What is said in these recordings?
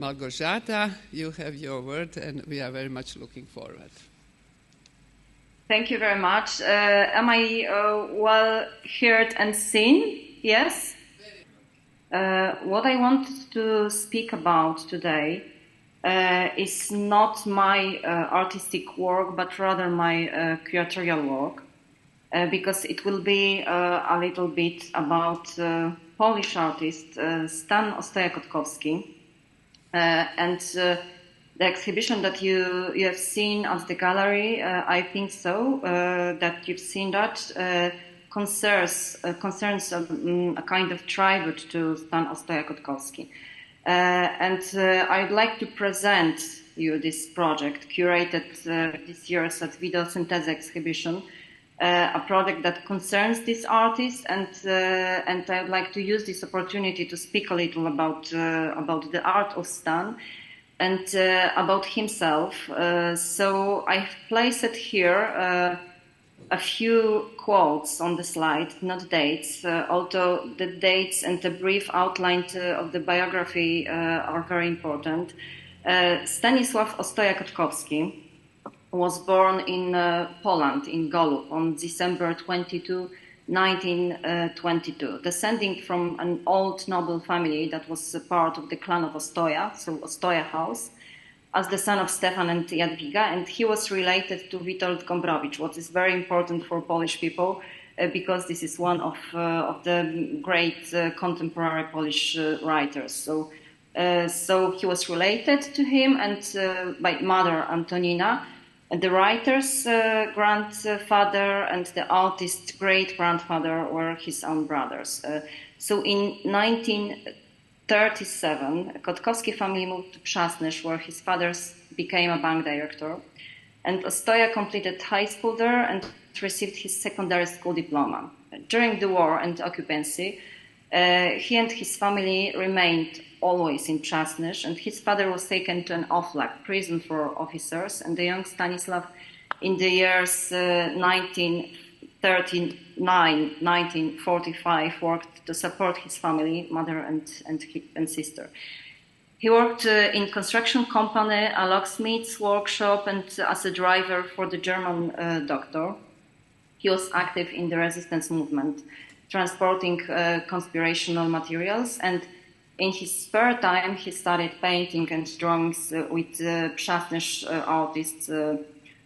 Małgorzata, you have your word, and we are very much looking forward. Thank you very much. Am I well heard and seen? Yes? What I want to speak about today is not my artistic work, but rather my curatorial work, because it will be a little bit about Polish artist Stan Ostoja-Kotkowski. And the exhibition that you have seen at the gallery, I think so, that you've seen that, concerns a kind of tribute to Stan Ostoja-Kotkowski. And I'd like to present you this project, curated this year's at Video Synthesis exhibition, a project that concerns this artist, and I'd like to use this opportunity to speak a little about the art of Stan and about himself. So I've placed it here a few quotes on the slide, not dates, although the dates and the brief outline of the biography are very important. Stanislaw Ostoja-Kotkowski was born in Poland, in Golub, on December 22, 1922, descending from an old noble family that was part of the clan of Ostoja, so Ostoja House, as the son of Stefan and Jadwiga, and he was related to Witold Gombrowicz, what is very important for Polish people, because this is one of the great contemporary Polish writers. So he was related to him, and by mother Antonina, and the writer's grandfather and the artist's great-grandfather were his own brothers. So in 1937, Kotkowski family moved to Przasnysz, where his father became a bank director. And Ostoja completed high school there and received his secondary school diploma. During the war and occupancy, he and his family remained always in Przasnysz, and his father was taken to an Oflag, prison for officers, and the young Stanislaw in the years 1939-1945 worked to support his family, mother and sister. He worked in construction company, a locksmith's workshop, and as a driver for the German doctor. He was active in the resistance movement, transporting conspirational materials, and in his spare time he studied painting and drawings with Przasnysz artist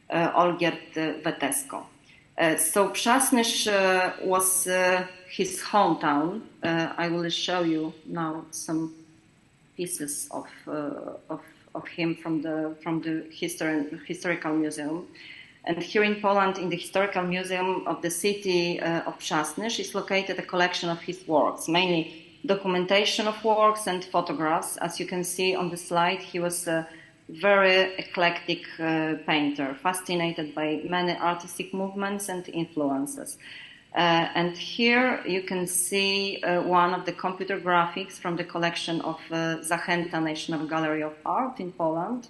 Olgierd Wetesko. So Przasnysz was his hometown. I will show you now some pieces of him from the historical museum. And here in Poland, in the historical museum of the city of Przasnysz, is located a collection of his works, mainly documentation of works and photographs. As you can see on the slide, he was a very eclectic painter, fascinated by many artistic movements and influences. And here you can see one of the computer graphics from the collection of Zachęta National Gallery of Art in Poland.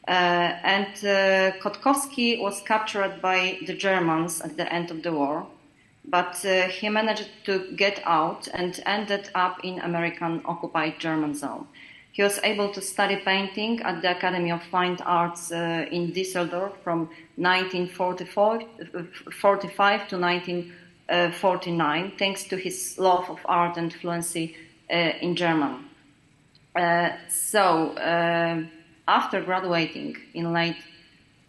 And Kotkowski was captured by the Germans at the end of the war, but he managed to get out and ended up in American occupied German zone. He was able to study painting at the Academy of Fine Arts in Düsseldorf from 1945 to 1949, thanks to his love of art and fluency in German. After graduating in late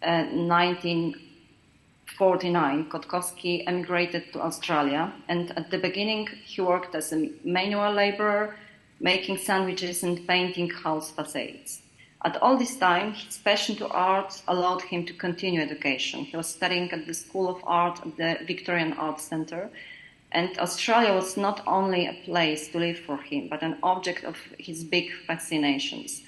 1949, Kotkowski emigrated to Australia, and at the beginning he worked as a manual laborer, making sandwiches and painting house facades. At all this time, his passion to art allowed him to continue education. He was studying at the School of Art at the Victorian Art Centre, and Australia was not only a place to live for him, but an object of his big fascinations.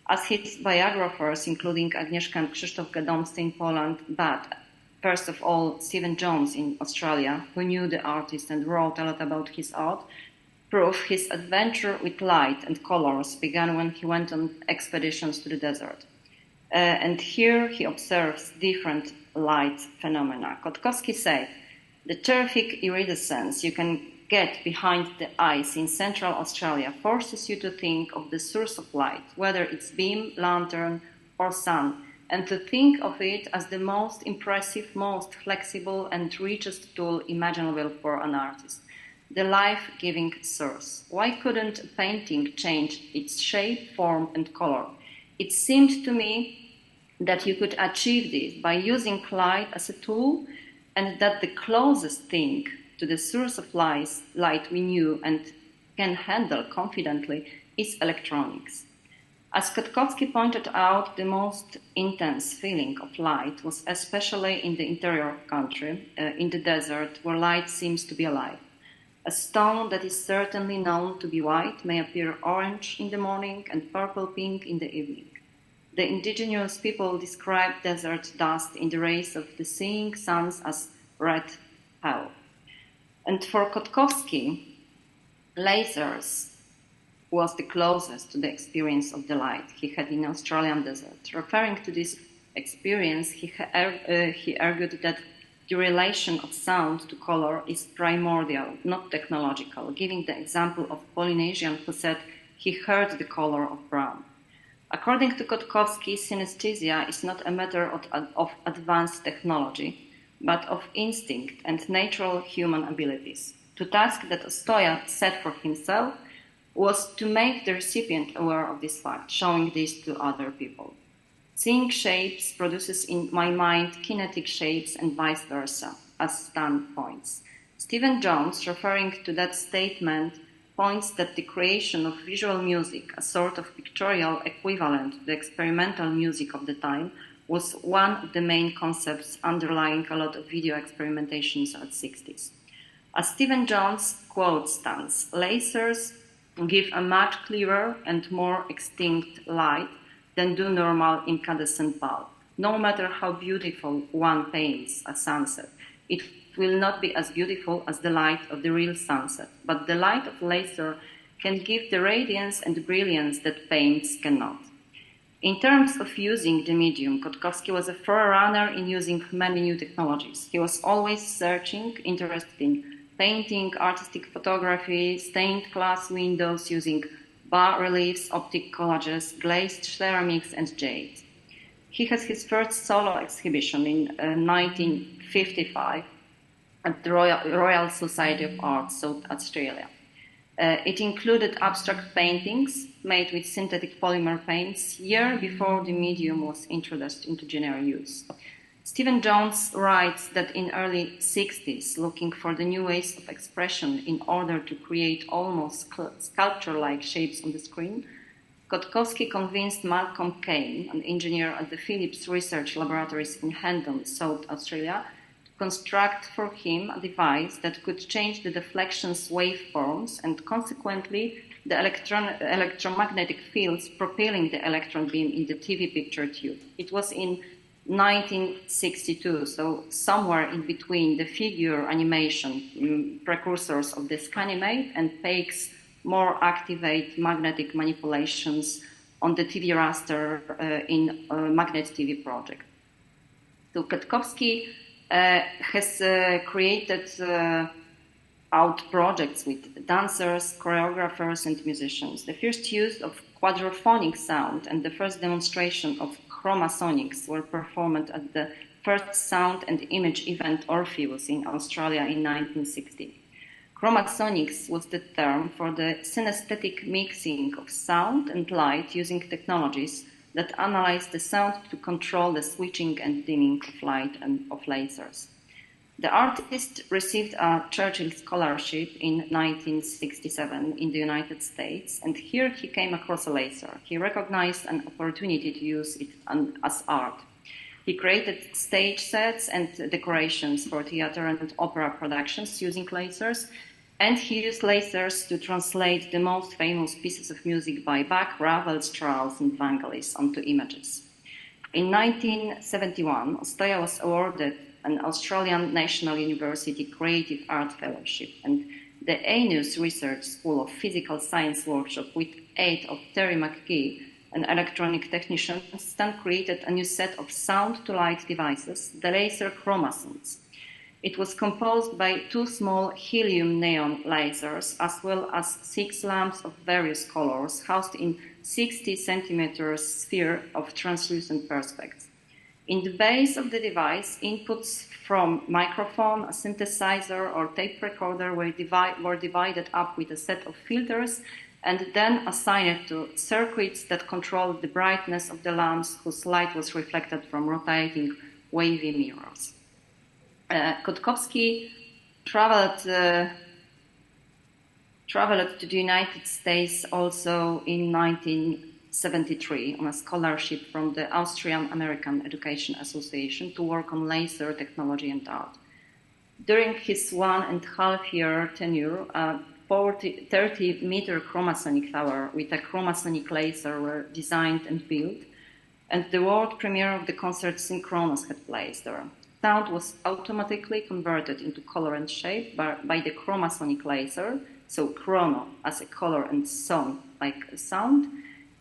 As his biographers, including Agnieszka and Krzysztof Gadomscy in Poland, but first of all Stephen Jones in Australia, who knew the artist and wrote a lot about his art, prove his adventure with light and colors began when he went on expeditions to the desert. And here he observes different light phenomena. Kotkowski said, "The terrific iridescence you can get behind the ice in central Australia forces you to think of the source of light, whether it's beam, lantern, or sun, and to think of it as the most impressive, most flexible, and richest tool imaginable for an artist, the life-giving source. Why couldn't a painting change its shape, form, and color? It seemed to me that you could achieve this by using light as a tool, and that the closest thing to the source of light we knew and can handle confidently is electronics. As Kotkowski pointed out, the most intense feeling of light was especially in the interior of the country, in the desert, where light seems to be alive. A stone that is certainly known to be white may appear orange in the morning and purple-pink in the evening. The indigenous people described desert dust in the rays of the seeing suns as red hell. And for Kotkowski, lasers was the closest to the experience of the light he had in the Australian desert. Referring to this experience, he argued that the relation of sound to color is primordial, not technological, giving the example of Polynesian who said he heard the color of brown. According to Kotkowski, synesthesia is not a matter of advanced technology, but of instinct and natural human abilities. The task that Ostoja set for himself was to make the recipient aware of this fact, showing this to other people. Seeing shapes produces in my mind kinetic shapes and vice versa, as Stan points. Stephen Jones, referring to that statement, points that the creation of visual music, a sort of pictorial equivalent to the experimental music of the time, was one of the main concepts underlying a lot of video experimentations at 60s. As Stephen Jones quote stands, lasers give a much clearer and more extinct light than do normal incandescent bulb. No matter how beautiful one paints a sunset, it will not be as beautiful as the light of the real sunset, but the light of laser can give the radiance and brilliance that paints cannot. In terms of using the medium, Kotkowski was a forerunner in using many new technologies. He was always searching, interested in painting, artistic photography, stained glass windows using bas-reliefs, optic collages, glazed ceramics, and jade. He had his first solo exhibition in 1955 at the Royal Society of Arts, South Australia. It included abstract paintings made with synthetic polymer paints, year before the medium was introduced into general use. Stephen Jones writes that in early 60s, looking for the new ways of expression in order to create almost sculpture-like shapes on the screen, Kotkowski convinced Malcolm Kane, an engineer at the Philips Research Laboratories in Hendon, South Australia, to construct for him a device that could change the deflection's waveforms and consequently the electromagnetic fields propelling the electron beam in the TV picture tube. It was in 1962, so somewhere in between the figure animation precursors of the Scanimate and Pake's more activate magnetic manipulations on the TV raster in Magnet TV project. So Kotkowski has created out projects with dancers, choreographers, and musicians. The first use of quadraphonic sound and the first demonstration of chromasonics were performed at the first sound and image event Orpheus in Australia in 1960. Chromasonics was the term for the synesthetic mixing of sound and light using technologies that analyze the sound to control the switching and dimming of light and of lasers. The artist received a Churchill Scholarship in 1967 in the United States, and here he came across a laser. He recognized an opportunity to use it as art. He created stage sets and decorations for theater and opera productions using lasers, and he used lasers to translate the most famous pieces of music by Bach, Ravel, Strauss, and Vangelis onto images. In 1971, Ostoja was awarded an Australian National University Creative Art Fellowship, and the ANUS Research School of Physical Science workshop with aid of Terry McGee, an electronic technician, Stan created a new set of sound-to-light devices, the laser chromasons. It was composed by 2 small helium neon lasers, as well as 6 lamps of various colors, housed in 60 centimeter sphere of translucent perspex. In the base of the device, inputs from microphone, a synthesizer, or tape recorder were divided up with a set of filters and then assigned to circuits that controlled the brightness of the lamps, whose light was reflected from rotating wavy mirrors. Kotkowski traveled to the United States also in 1973 on a scholarship from the Austrian American Education Association to work on laser technology and art. During his 1.5-year tenure, a 30-meter chromosonic tower with a chromosonic laser were designed and built, and the world premiere of the concert Synchronos had place there. Sound was automatically converted into color and shape by the chromosonic laser, so chrono as a color and son like a sound.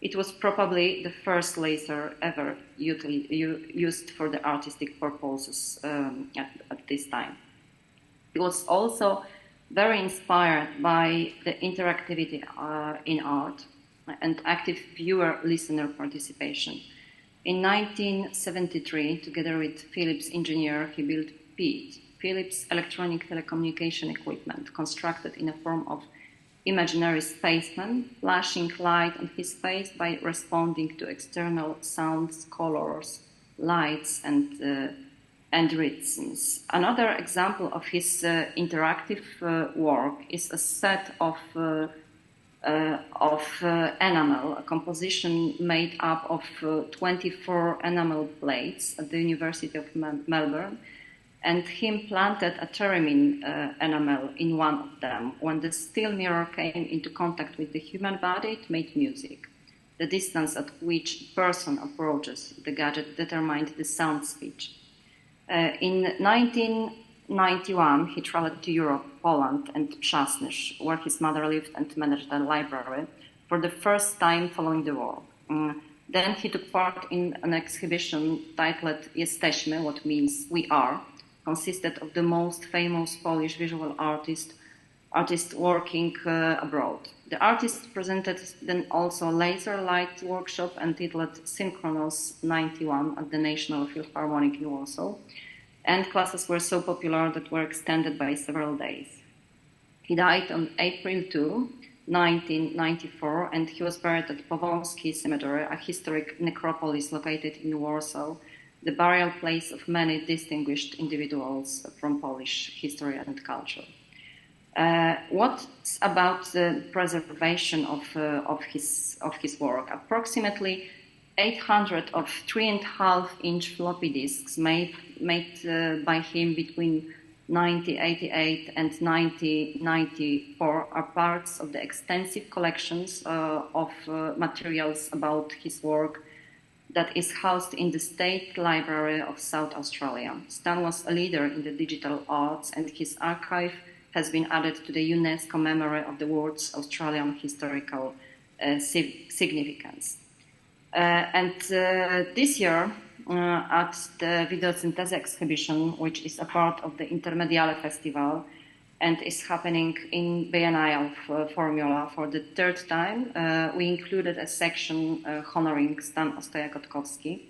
It was probably the first laser ever used for the artistic purposes at this time. It was also very inspired by the interactivity in art and active viewer-listener participation. In 1973, together with Philips engineer, he built PET, Philips Electronic Telecommunication Equipment, constructed in a form of imaginary spaceman, flashing light on his face by responding to external sounds, colors, lights, and rhythms. Another example of his interactive work is a set of enamel, a composition made up of 24 enamel plates at the University of Melbourne, and he planted a theremin enamel in one of them. When the still mirror came into contact with the human body, it made music. The distance at which a person approaches the gadget determined the sound speech. In 1991, he traveled to Europe, Poland, and Przasnysz, where his mother lived and managed a library, for the first time following the war. Then he took part in an exhibition titled Jesteśmy, what means we are, consisted of the most famous Polish visual artists working abroad. The artist presented then also a laser light workshop entitled Synchronos 91 at the National Philharmonic in Warsaw, and classes were so popular that were extended by several days. He died on April 2, 1994, and he was buried at Powązki Cemetery, a historic necropolis located in Warsaw, the burial place of many distinguished individuals from Polish history and culture. What about the preservation of his work? Approximately 800 of 3.5-inch floppy disks made by him between 1988 and 1994 are parts of the extensive collections of materials about his work that is housed in the State Library of South Australia. Stan was a leader in the digital arts, and his archive has been added to the UNESCO memory of the world's Australian historical significance. This year, at the Videosynthesis exhibition, which is a part of the Intermediale Festival and is happening in Biennial Formula for the 3rd time, we included a section honoring Stan Ostoja-Kotkowski.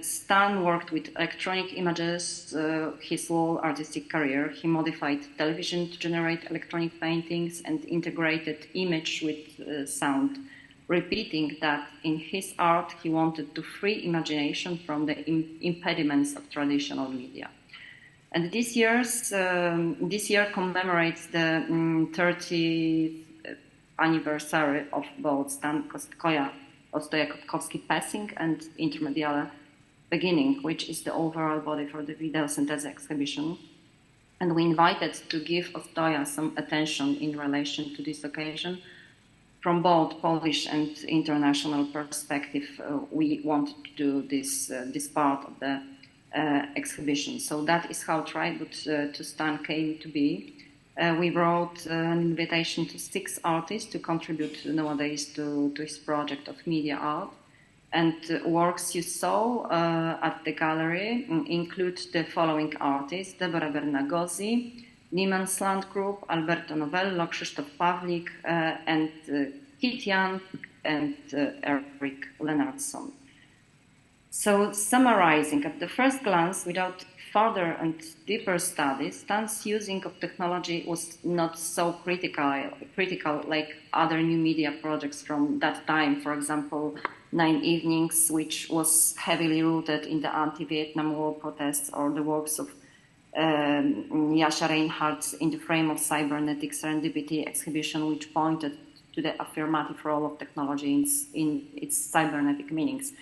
Stan worked with electronic images his whole artistic career. He modified television to generate electronic paintings and integrated image with sound, repeating that in his art he wanted to free imagination from the impediments of traditional media. And this year commemorates the 30th anniversary of both Stan Ostoja-Kotkowski passing and Intermediale beginning, which is the overall body for the Videosynthesis exhibition. And we invited to give Ostoja some attention in relation to this occasion. From both Polish and international perspective, we wanted to do this part of the exhibition. So that is how Tribute to Stan came to be. We wrote an invitation to 6 artists to contribute nowadays to his project of media art. And works you saw at the gallery include the following artists: Debora Bernagozzi, NiemmansLand Group, Alberto Novello, Krzysztof Pawlik, and Kitian, and Eric Lennartson. So, summarizing, at the first glance, without further and deeper studies, Stan's using of technology was not so critical like other new media projects from that time. For example, 9 Evenings, which was heavily rooted in the anti-Vietnam War protests, or the works of Jasia Reinhardt in the frame of Cybernetic Serendipity exhibition, which pointed to the affirmative role of technology in its cybernetic meanings.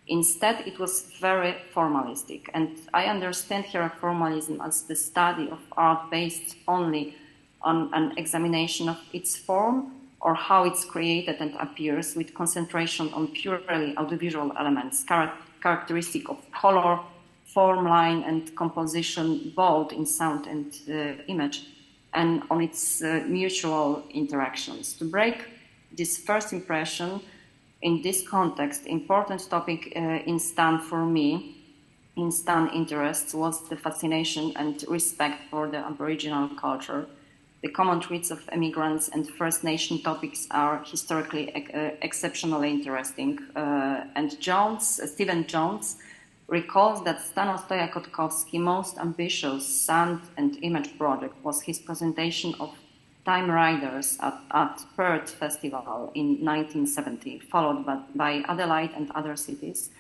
Instead, it was very formalistic, and I understand here formalism as the study of art based only on an examination of its form or how it's created and appears, with concentration on purely audiovisual elements, characteristic of color, form, line, and composition, both in sound and image, and on its mutual interactions. To break this first impression, in this context, important topic in Stan for me, in Stan interests, was the fascination and respect for the Aboriginal culture. The common traits of immigrants and First Nation topics are historically exceptionally interesting. And Stephen Jones recalls that Stan Ostoja-Kotkowski's most ambitious sound and image project was his presentation of Time Riders at Perth Festival in 1970, followed by Adelaide and other cities.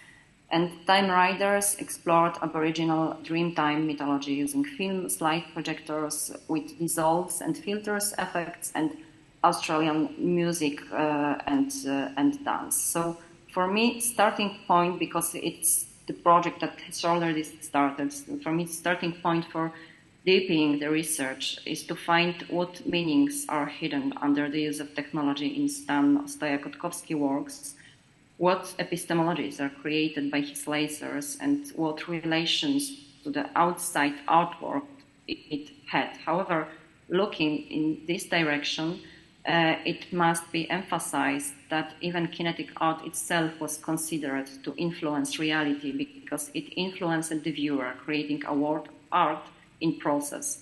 And Time Riders explored Aboriginal Dreamtime mythology using film, slide projectors with dissolves and filters, effects, and Australian music and dance. So for me, starting point, because it's the project that has already started, for me, starting point for deepening the research is to find what meanings are hidden under the use of technology in Stan Ostoja-Kotkowski works, what epistemologies are created by his lasers, and what relations to the outside artwork it had. However, looking in this direction, it must be emphasized that even kinetic art itself was considered to influence reality because it influenced the viewer, creating a world of art in process.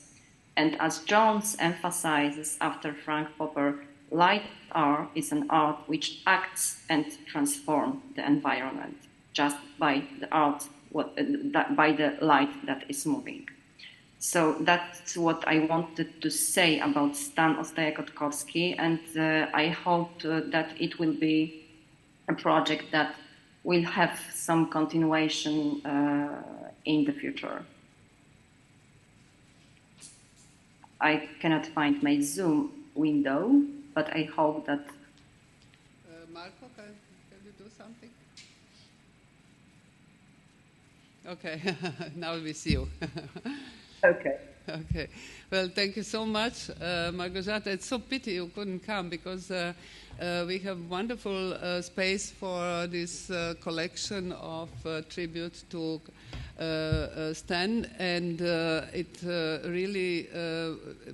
And as Jones emphasizes after Frank Popper, light art is an art which acts and transforms the environment just by by the light that is moving. So that's what I wanted to say about Stan Ostoja-Kotkowski, and I hope that it will be a project that will have some continuation in the future. I cannot find my Zoom window, but I hope that... Marco, can you do something? Okay, now we see you. Okay. Okay. Well, thank you so much, Małgorzata. It's so pity you couldn't come because we have wonderful space for this collection of tribute to Stan, and it really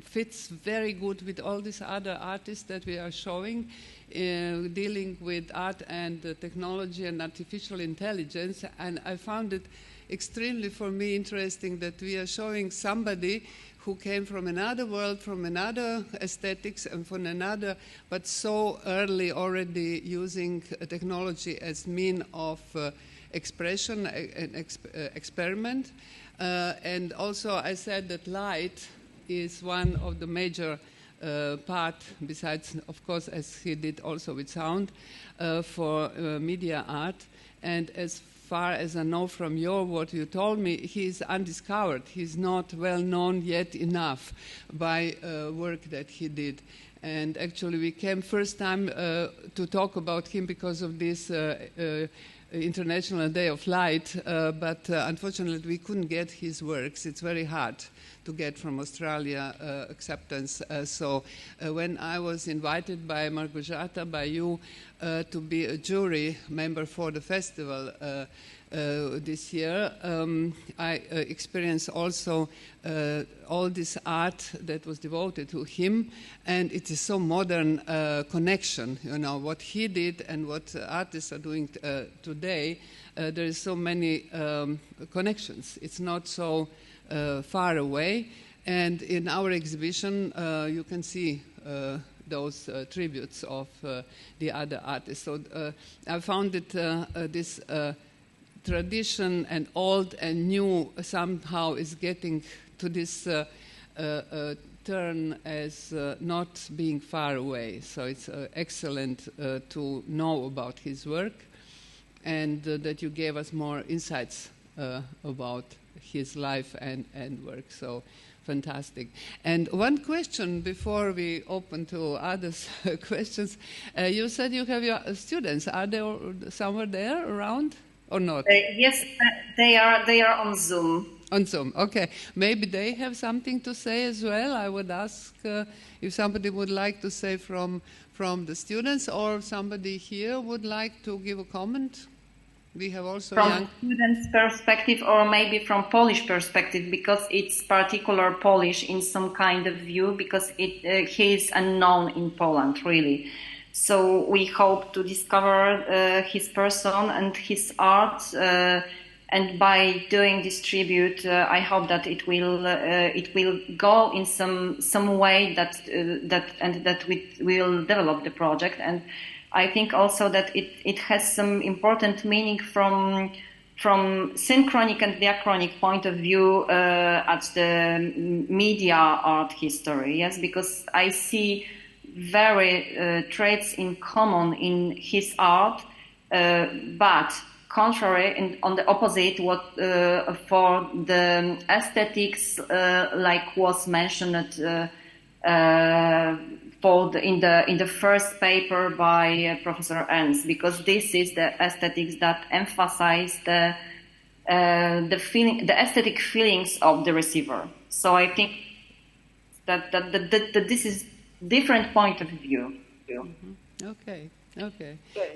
fits very good with all these other artists that we are showing, dealing with art and technology and artificial intelligence. And I found it extremely, for me, interesting that we are showing somebody who came from another world, from another aesthetics, and from another, but so early already using technology as mean of expression and experiment. And also I said that light is one of the major part, besides, of course, as he did also with sound, for media art. And as far as I know from what you told me, he is undiscovered. He's not well known yet enough by work that he did. And actually we came first time to talk about him because of this International Day of Light, but unfortunately we couldn't get his works. It's very hard to get from Australia acceptance. So when I was invited by Małgorzata, by you, to be a jury member for the festival this year, I experienced also all this art that was devoted to him, and it is so modern connection, you know, what he did and what artists are doing today, there is so many connections. It's not so far away. And in our exhibition, you can see those tributes of the other artists. So I found that this tradition and old and new somehow is getting to this turn as not being far away. So it's excellent to know about his work, and that you gave us more insights about his life and work. So fantastic. And one question before we open to other questions. You said you have your students. Are they somewhere there around or not? Yes, they are on Zoom. On Zoom, okay. Maybe they have something to say as well. I would ask if somebody would like to say from the students, or somebody here would like to give a comment. We have also from students' perspective, or maybe from Polish perspective, because it's particular Polish in some kind of view, because he is unknown in Poland, really. So we hope to discover his person and his art, and by doing this tribute, I hope that it will go in some way that we will develop the project. And I think also that it has some important meaning from synchronic and diachronic point of view at the media art history. Yes, because I see very traits in common in his art, but contrary and on the opposite, what for the aesthetics, like was mentioned in the first paper by Professor Ernst, because this is the aesthetics that emphasize the aesthetic feelings of the receiver. So I think that this is different point of view. Mm-hmm. Okay.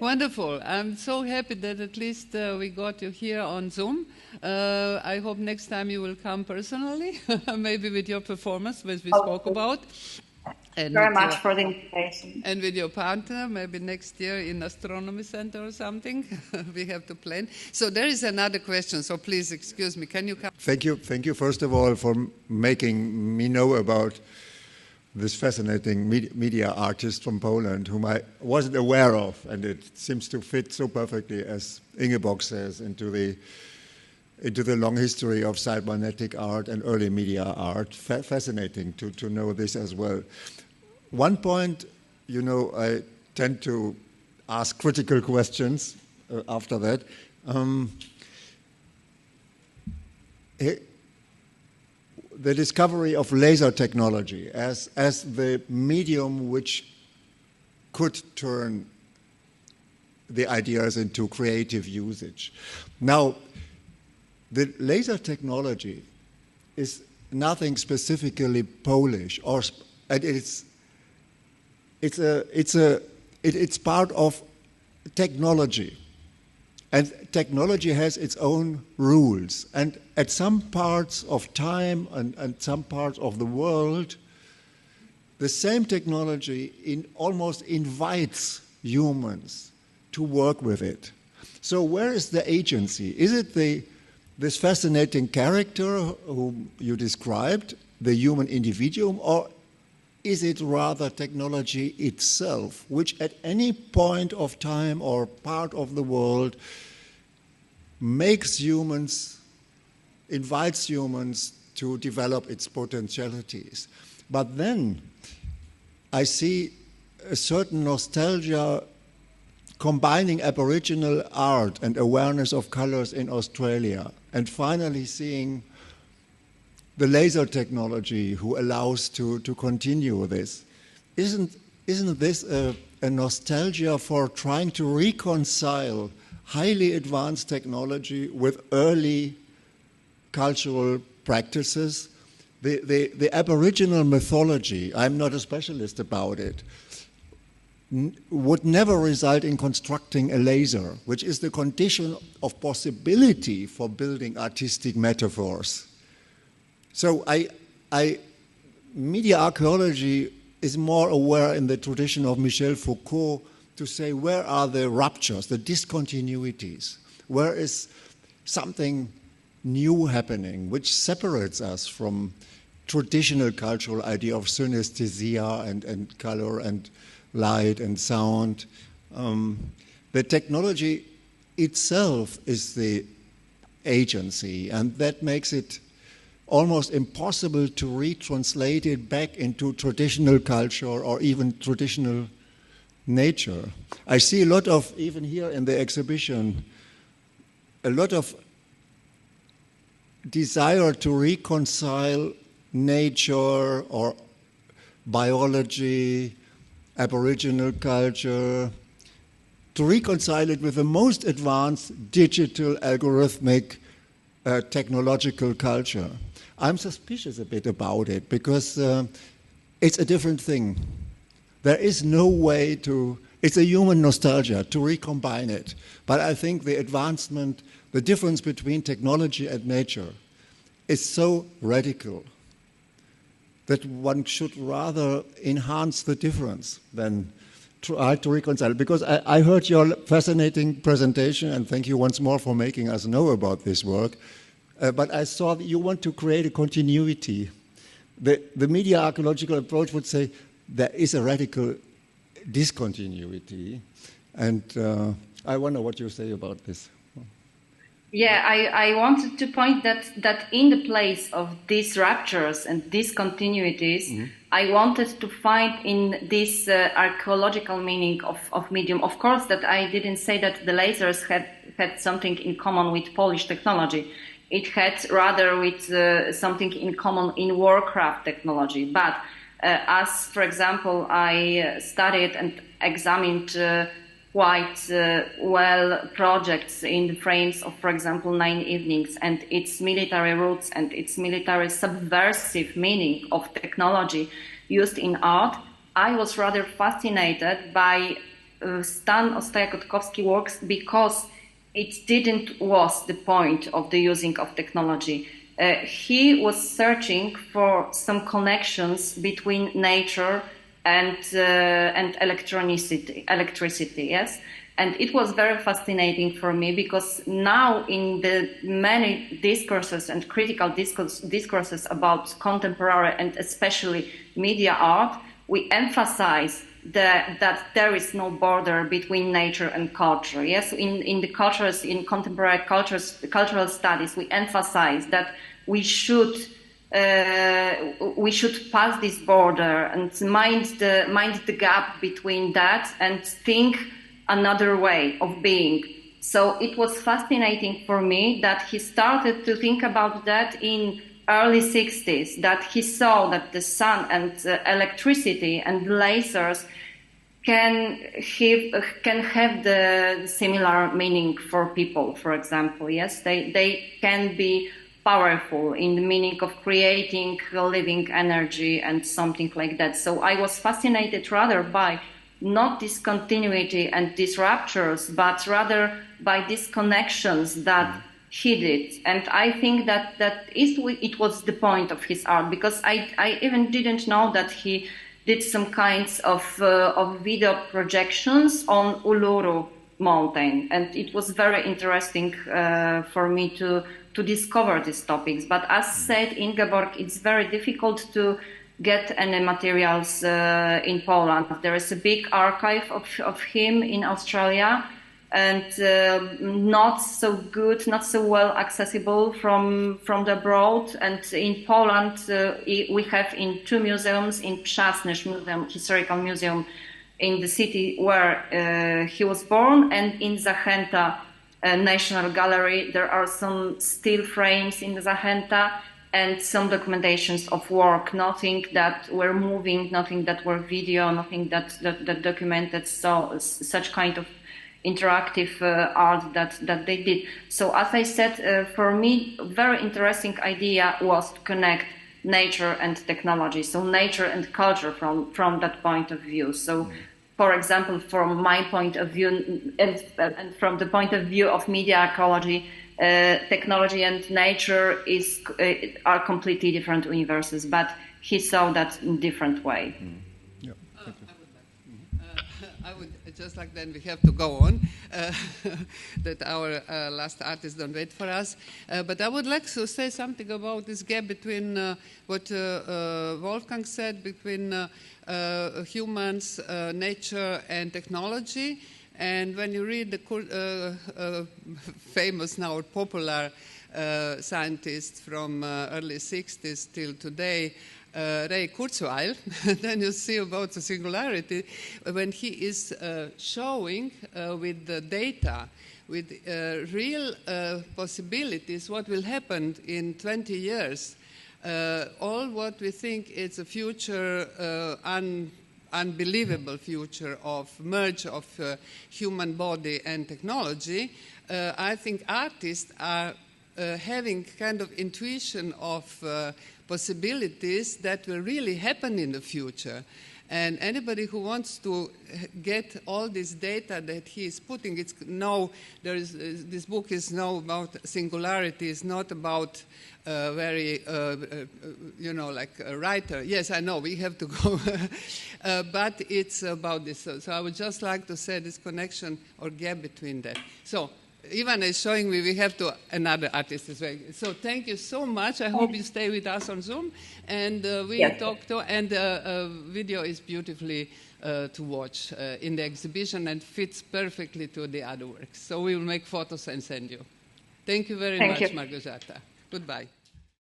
Wonderful. I'm so happy that at least we got you here on Zoom. I hope next time you will come personally, maybe with your performance, which we spoke about. And very much for the invitation. And with your partner, maybe next year in Astronomy Center or something. We have to plan. So there is another question, so please excuse me. Can you come? Thank you first of all for making me know about this fascinating media artist from Poland whom I wasn't aware of, and it seems to fit so perfectly, as Ingeborg says, into the long history of cybernetic art and early media art. Fascinating to know this as well. One point, I tend to ask critical questions after that. The discovery of laser technology as the medium which could turn the ideas into creative usage. Now, the laser technology is nothing specifically Polish, and it's part of technology, and technology has its own rules. And at some parts of time and some parts of the world, the same technology almost invites humans to work with it. So where is the agency? Is it this fascinating character whom you described, the human individuum, or is it rather technology itself, which at any point of time or part of the world invites humans to develop its potentialities? But then I see a certain nostalgia combining Aboriginal art and awareness of colors in Australia, and finally seeing the laser technology who allows to continue this. Isn't this a nostalgia for trying to reconcile highly advanced technology with early cultural practices? The Aboriginal mythology, I'm not a specialist about it, would never result in constructing a laser, which is the condition of possibility for building artistic metaphors. So media archaeology is more aware in the tradition of Michel Foucault to say where are the ruptures, the discontinuities, where is something new happening which separates us from traditional cultural idea of synesthesia and color and light and sound. The technology itself is the agency, and that makes it almost impossible to retranslate it back into traditional culture or even traditional nature. I see a lot of, even here in the exhibition, a lot of desire to reconcile nature or biology, Aboriginal culture, to reconcile it with the most advanced digital, algorithmic, technological culture. I'm suspicious a bit about it because it's a different thing. There is no way to, it's a human nostalgia to recombine it. But I think the advancement, the difference between technology and nature is so radical that one should rather enhance the difference than try to reconcile. Because I heard your fascinating presentation, and thank you once more for making us know about this work. But I saw that you want to create a continuity. The media archaeological approach would say there is a radical discontinuity. And I wonder what you say about this. Yeah, I wanted to point that in the place of these ruptures and discontinuities, I wanted to find in this archaeological meaning of medium. Of course, that I didn't say that the lasers had something in common with Polish technology. It had rather with something in common in warcraft technology. But as, for example, I studied and examined quite well projects in the frames of, for example, 9 Evenings and its military roots and its military subversive meaning of technology used in art, I was rather fascinated by Stan Ostoja-Kotkowski works because it didn't was the point of the using of technology. He was searching for some connections between nature and electricity, yes. And it was very fascinating for me because now in the many discourses and critical discourses about contemporary and especially media art, we emphasize that there is no border between nature and culture. Yes, in the cultures, in contemporary cultures, cultural studies, we emphasize that we should pass this border and mind the gap between that and think another way of being. So it was fascinating for me that he started to think about that in early 60s, that he saw that the sun and electricity and lasers can have the similar meaning for people, for example. Yes, they can be powerful in the meaning of creating living energy and something like that. So I was fascinated rather by not this continuity and these ruptures, but rather by these connections that he did. And I think that it was the point of his art, because I even didn't know that he did some kinds of video projections on Uluru mountain. And it was very interesting for me to discover these topics. But as said Ingeborg, it's very difficult to get any materials in Poland. There is a big archive of him in Australia, and not so good, not so well accessible from the abroad. And in Poland, we have in 2 museums, in Przasnysz Museum, Historical Museum in the city where he was born, and in Zachęta National Gallery, there are some steel frames in Zachęta and some documentations of work, nothing that were moving, nothing that were video, nothing that documented such kind of interactive art that they did. So as I said, for me, a very interesting idea was to connect nature and technology, so nature and culture from that point of view. So, for example, from my point of view and from the point of view of media archaeology, technology and nature are completely different universes, but he saw that in a different way. I would just like then we have to go on, that our last artists don't wait for us. But I would like to say something about this gap between what Wolfgang said, between humans, nature, and technology. And when you read the famous now popular scientists from early 60s till today, Ray Kurzweil, then you see about the singularity when he is showing with the data, with real possibilities, what will happen in 20 years. All what we think is a future, unbelievable future of merge of human body and technology. I think artists are having kind of intuition of possibilities that will really happen in the future. And anybody who wants to get all this data that he is putting, it's now, this book is now about singularity, it's not about very, like a writer. Yes, I know, we have to go. But it's about this. So I would just like to say this connection or gap between that. So Ivan is showing me we have to another artist as well. So thank you so much. I hope you stay with us on Zoom. And we talk to, and video is beautifully to watch in the exhibition and fits perfectly to the other works. So we will make photos and send you. Thank you very much, Małgorzata. Goodbye.